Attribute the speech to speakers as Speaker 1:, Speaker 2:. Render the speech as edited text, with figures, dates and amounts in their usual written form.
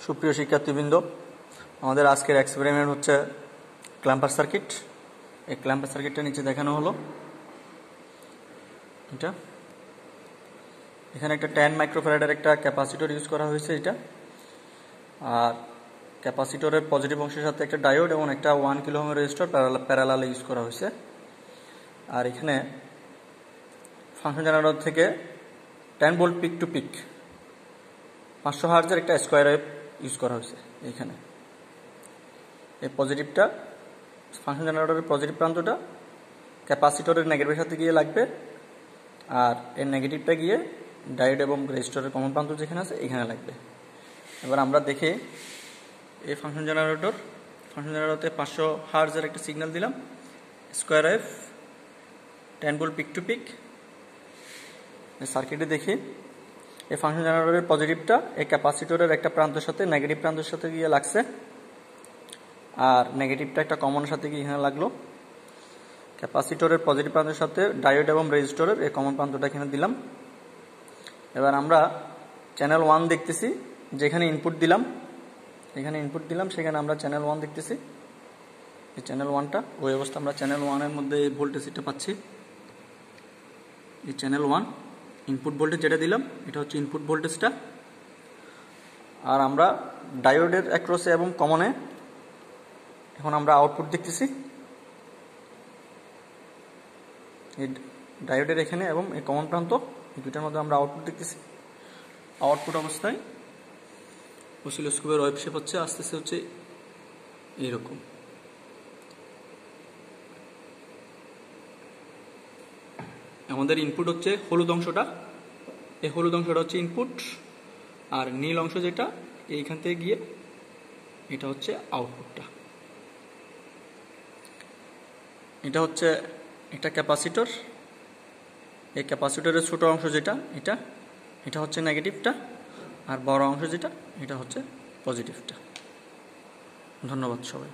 Speaker 1: সুপ্রিয় শিক্ষার্থীবৃন্দ, আমাদের আজকের এক্সপেরিমেন্ট হচ্ছে ক্ল্যাম্পার সার্কিট। এই ক্ল্যাম্পার সার্কিটটা নিচে দেখানো হলো। এটা এখানে একটা 10 মাইক্রোফ্যারাডের একটা ক্যাপাসিটর ইউজ করা হয়েছে এটা, আর ক্যাপাসিটরের পজিটিভ অংশের সাথে একটা ডায়োড এবং একটা 1 কিলো ওহমের রেজিস্টর প্যারালালে ইউজ করা হয়েছে। আর এখানে ফাংশন জেনারেটর থেকে 10 ভোল্ট পিক টু পিক 500 হার্টজের একটা স্কোয়ার ওয়েভ ইউজ করা হয়েছে। এখানে এই পজিটিভটা ফাংশন জেনারেটরের পজিটিভ প্রান্তটা ক্যাপাসিটরের নেগেটিভের সাথে গিয়ে লাগবে, আর এর নেগেটিভটা গিয়ে ডায়োড এবং রেজিস্টরের কমন প্রান্ত যেখানে আছে এখানে লাগবে। এবার আমরা দেখি এই ফাংশন জেনারেটরতে 500 হার্টজের একটা সিগন্যাল দিলাম, square wave 10 volt peak to peak. সার্কিটে দেখি এই ফাংশন জেনারেটরের পজিটিভটা এই ক্যাপাসিটরের একটা প্রান্তের সাথে নেগেটিভ প্রান্তের সাথে গিয়ে লাগছে, আর নেগেটিভটা একটা কমনের সাথে গিয়ে এখানে লাগলো। ক্যাপাসিটরের পজিটিভ প্রান্তের সাথে ডায়োড এবং রেজিস্টরের এই কমন প্রান্তটা এখানে দিলাম। এবার আমরা চ্যানেল 1 দেখতেছি, যেখানে ইনপুট দিলাম সেখানে আমরা চ্যানেল 1 দেখতেছি। এই চ্যানেল 1টা ওই অবস্থা আমরা চ্যানেল 1-এর মধ্যে এই ভোল্টেজটা পাচ্ছি। এই চ্যানেল 1 ইনপুট ভোল্টেজ যেটা দিলাম এটা হচ্ছে ইনপুট ভোল্টেজটা। আর আমরা ডায়োডের অ্যাক্রসে এবং কমনে এখন আমরা আউটপুট দেখতেছি। এই ডায়োডের এখানে এবং এই কমন প্রান্ত এই দুটার মধ্যে আমরা আউটপুট দেখতেছি। আউটপুট অবস্থায় অসিলোস্কোপের ওয়েভ শেপ হচ্ছে আস্তে আস্তে হচ্ছে এইরকম। আমাদের ইনপুট হচ্ছে হলুদ অংশটা, এই হলুদ অংশটা হচ্ছে ইনপুট, আর নীল অংশ যেটা এইখান থেকে গিয়ে এটা হচ্ছে আউটপুটটা। এটা হচ্ছে একটা ক্যাপাসিটর, এই ক্যাপাসিটরের ছোট অংশ যেটা এটা হচ্ছে নেগেটিভটা, আর বড় অংশ যেটা এটা হচ্ছে পজিটিভটা। ধন্যবাদ সবাই।